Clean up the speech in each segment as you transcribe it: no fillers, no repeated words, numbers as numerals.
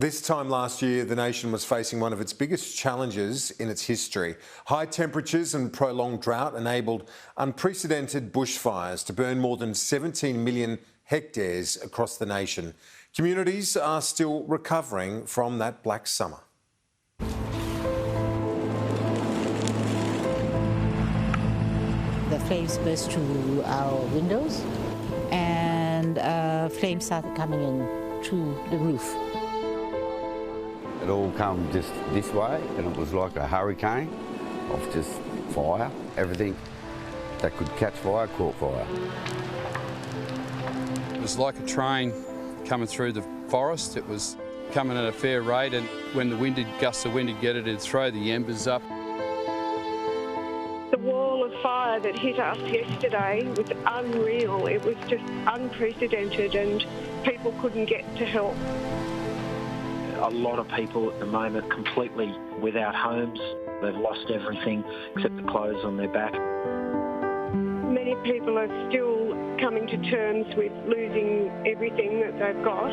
This time last year, the nation was facing one of its biggest challenges in its history. High temperatures and prolonged drought enabled unprecedented bushfires to burn more than 17 million hectares across the nation. Communities are still recovering from that black summer. The flames burst through our windows and flames started coming in through the roof. It all come just this way and it was like a hurricane of just fire. Everything that could catch fire caught fire. It was like a train coming through the forest. It was coming at a fair rate, and when the gusts of wind would get it, it'd throw the embers up. The wall of fire that hit us yesterday was unreal. It was just unprecedented and people couldn't get to help. A lot of people at the moment completely without homes. They've lost everything except the clothes on their back. Many people are still coming to terms with losing everything that they've got.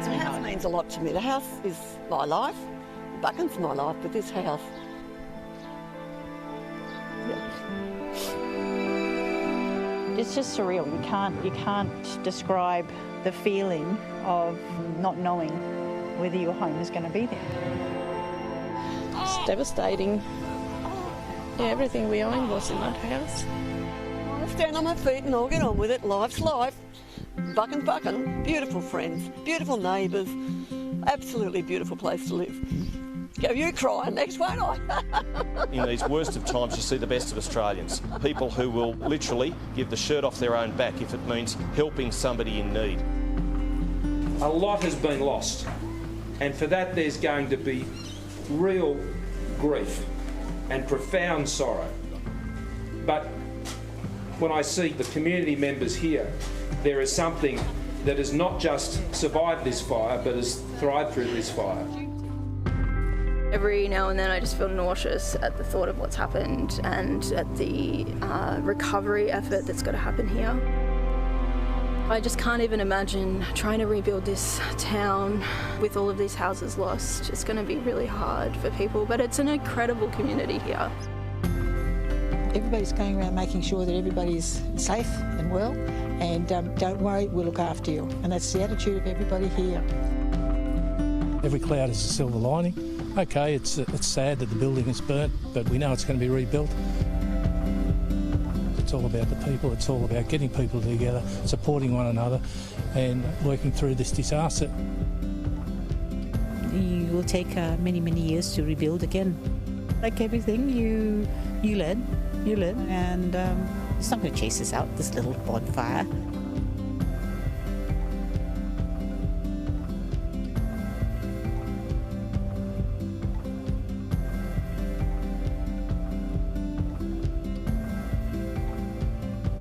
The house means a lot to me. The house is my life. Buchan's my life, but this house... It's just surreal. You can't describe the feeling of not knowing whether your home is going to be there. It's devastating. Yeah, everything we own was in that house. I'll stand on my feet and I'll get on with it. Life's life. Buchan. Beautiful friends, beautiful neighbours. Absolutely beautiful place to live. Go you crying next, won't I? In these worst of times, you see the best of Australians. People who will literally give the shirt off their own back if it means helping somebody in need. A lot has been lost, and for that there's going to be real grief and profound sorrow. But when I see the community members here, there is something that has not just survived this fire, but has thrived through this fire. Every now and then I just feel nauseous at the thought of what's happened and at the recovery effort that's got to happen here. I just can't even imagine trying to rebuild this town with all of these houses lost. It's going to be really hard for people, but it's an incredible community here. Everybody's going around making sure that everybody's safe and well, and don't worry, we'll look after you. And that's the attitude of everybody here. Every cloud is a silver lining. Okay, it's sad that the building is burnt, but we know it's going to be rebuilt. It's all about the people. It's all about getting people together, supporting one another and working through this disaster. It will take many, many years to rebuild again. Like everything, you learn, and it's not going to chase us out, this little bonfire.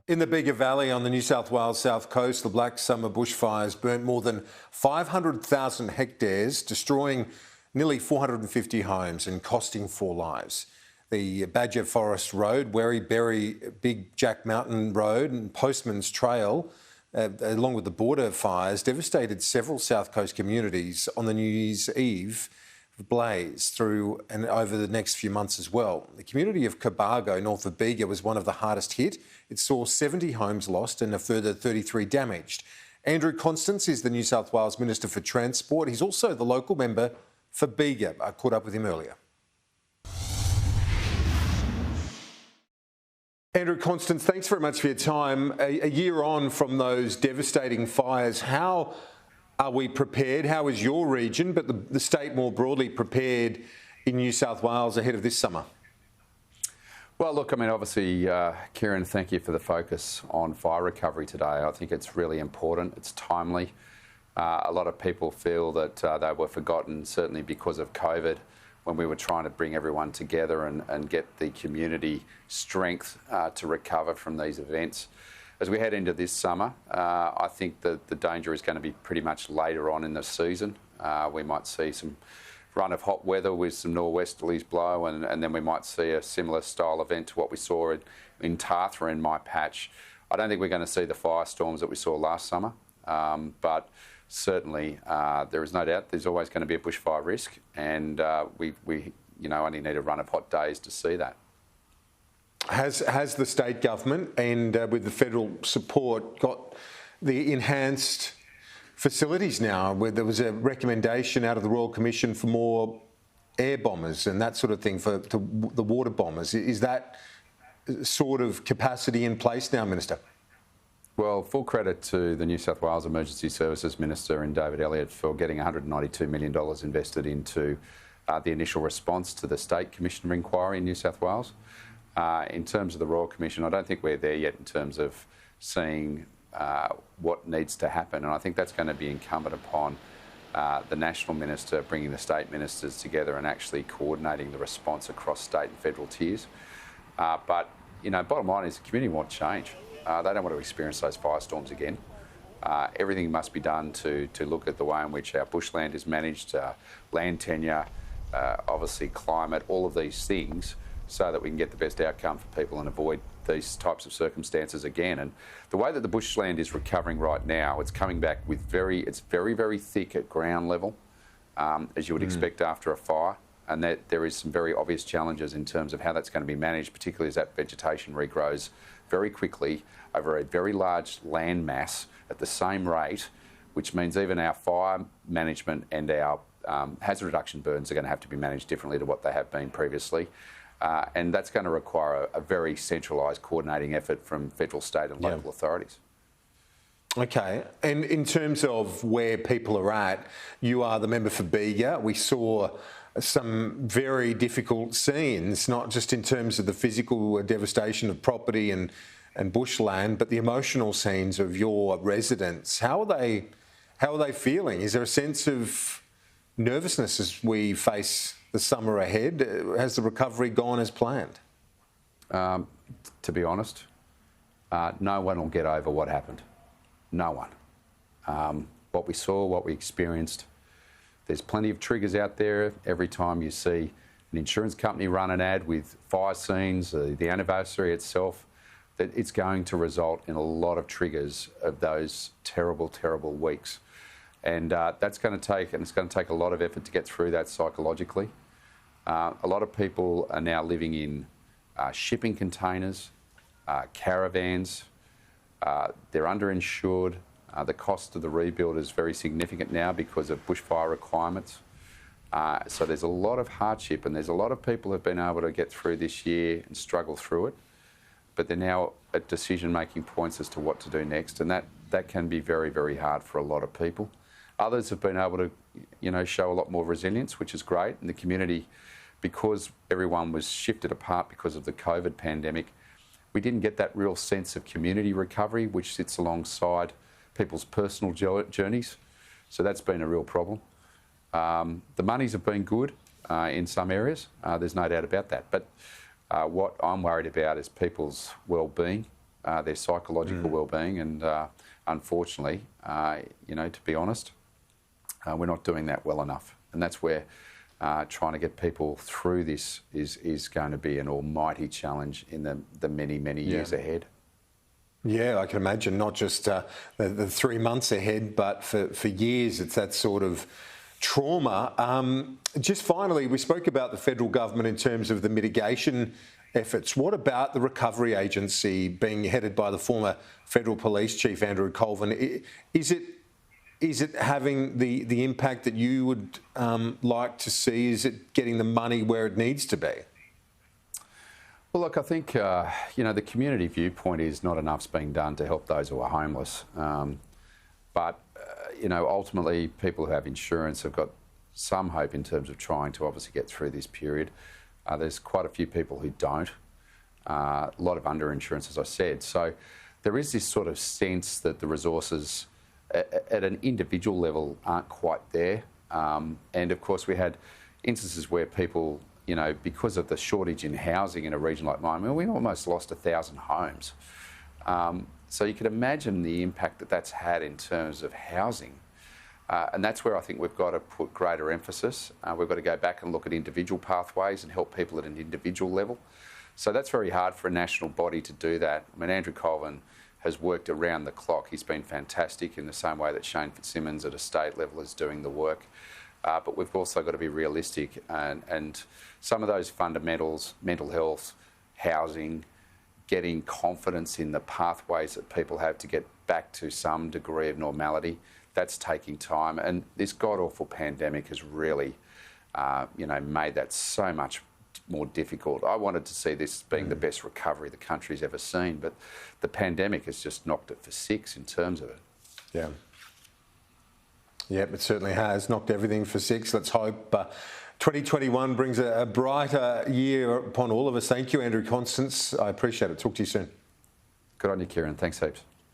In the Bega Valley on the New South Wales South Coast, the black summer bushfires burnt more than 500,000 hectares, destroying nearly 450 homes and costing 4 lives. The Badja Forest Road, Werri Berri, Big Jack Mountain Road and Postmans Trail, along with the border fires, devastated several South Coast communities on the New Year's Eve blaze through and over the next few months as well. The community of Cobargo, north of Bega, was one of the hardest hit. It saw 70 homes lost and a further 33 damaged. Andrew Constance is the New South Wales Minister for Transport. He's also the local member for Bega. I caught up with him earlier. Andrew Constance, thanks very much for your time. A year on from those devastating fires, how are we prepared? How is your region, but the state more broadly, prepared in New South Wales ahead of this summer? Well, look, I mean, obviously, Kieran, thank you for the focus on fire recovery today. I think it's really important. It's timely. A lot of people feel that they were forgotten, certainly because of COVID, when we were trying to bring everyone together and get the community strength to recover from these events. As we head into this summer, I think that the danger is going to be pretty much later on in the season. We might see some run of hot weather with some nor'westerlies blow, and then we might see a similar style event to what we saw in Tathra in my patch. I don't think we're going to see the firestorms that we saw last summer, but certainly there is no doubt there's always going to be a bushfire risk, and we only need a run of hot days to see that. Has the state government and with the federal support got the enhanced facilities now, where there was a recommendation out of the Royal Commission for more air bombers and that sort of thing for the water bombers? Is that sort of capacity in place now, Minister? Well, full credit to the New South Wales Emergency Services Minister and David Elliott for getting $192 million invested into the initial response to the State Commissioner inquiry in New South Wales. In terms of the Royal Commission, I don't think we're there yet in terms of seeing what needs to happen, and I think that's going to be incumbent upon the National Minister bringing the state ministers together and actually coordinating the response across state and federal tiers. But, bottom line is the community want change. They don't want to experience those firestorms again. Everything must be done to look at the way in which our bushland is managed, land tenure, obviously climate, all of these things, so that we can get the best outcome for people and avoid these types of circumstances again. And the way that the bushland is recovering right now, it's coming back with it's very, very thick at ground level, as you would expect after a fire. And that there is some very obvious challenges in terms of how that's going to be managed, particularly as that vegetation regrows very quickly over a very large land mass at the same rate, which means even our fire management and our hazard reduction burdens are going to have to be managed differently to what they have been previously. And that's going to require a very centralised coordinating effort from federal, state and local authorities. Okay, and in terms of where people are at, you are the member for Bega. We saw some very difficult scenes, not just in terms of the physical devastation of property and bushland, but the emotional scenes of your residents. How are they feeling? Is there a sense of nervousness as we face the summer ahead? Has the recovery gone as planned? To be honest, no one will get over what happened. No one. What we saw, what we experienced, there's plenty of triggers out there. Every time you see an insurance company run an ad with fire scenes, the anniversary itself, that it's going to result in a lot of triggers of those terrible, terrible weeks. And that's going to take, and it's going to take a lot of effort to get through that psychologically. A lot of people are now living in shipping containers, caravans. They're underinsured. The cost of the rebuild is very significant now because of bushfire requirements. So there's a lot of hardship, and there's a lot of people who have been able to get through this year and struggle through it. But they're now at decision-making points as to what to do next, and that can be very, very hard for a lot of people. Others have been able to, show a lot more resilience, which is great. And the community, because everyone was shifted apart because of the COVID pandemic, we didn't get that real sense of community recovery, which sits alongside people's personal journeys. So that's been a real problem. The monies have been good in some areas. There's no doubt about that. But what I'm worried about is people's well-being, their psychological well-being, and unfortunately, to be honest, we're not doing that well enough. And that's where trying to get people through this is going to be an almighty challenge in the many, many years ahead. Yeah, I can imagine, not just the 3 months ahead, but for years. It's that sort of trauma. Just finally, we spoke about the federal government in terms of the mitigation efforts. What about the recovery agency being headed by the former federal police chief, Andrew Colvin? Is it having the impact that you would like to see? Is it getting the money where it needs to be? Well, look, I think, the community viewpoint is not enough's being done to help those who are homeless. But ultimately, people who have insurance have got some hope in terms of trying to obviously get through this period. There's quite a few people who don't. A lot of underinsurance, as I said. So there is this sort of sense that the resources at an individual level aren't quite there. And of course, we had instances where people, because of the shortage in housing in a region like mine, we almost lost 1,000 homes. So you can imagine the impact that that's had in terms of housing. And that's where I think we've got to put greater emphasis. We've got to go back and look at individual pathways and help people at an individual level. So that's very hard for a national body to do that. I mean, Andrew Colvin has worked around the clock. He's been fantastic in the same way that Shane Fitzsimmons at a state level is doing the work. But we've also got to be realistic, and some of those fundamentals, mental health, housing, getting confidence in the pathways that people have to get back to some degree of normality, that's taking time. And this god-awful pandemic has really, made that so much more difficult. I wanted to see this being the best recovery the country's ever seen, but the pandemic has just knocked it for six in terms of it. Yeah. Yep, it certainly has knocked everything for six. Let's hope 2021 brings a brighter year upon all of us. Thank you, Andrew Constance. I appreciate it. Talk to you soon. Good on you, Kieran. Thanks heaps.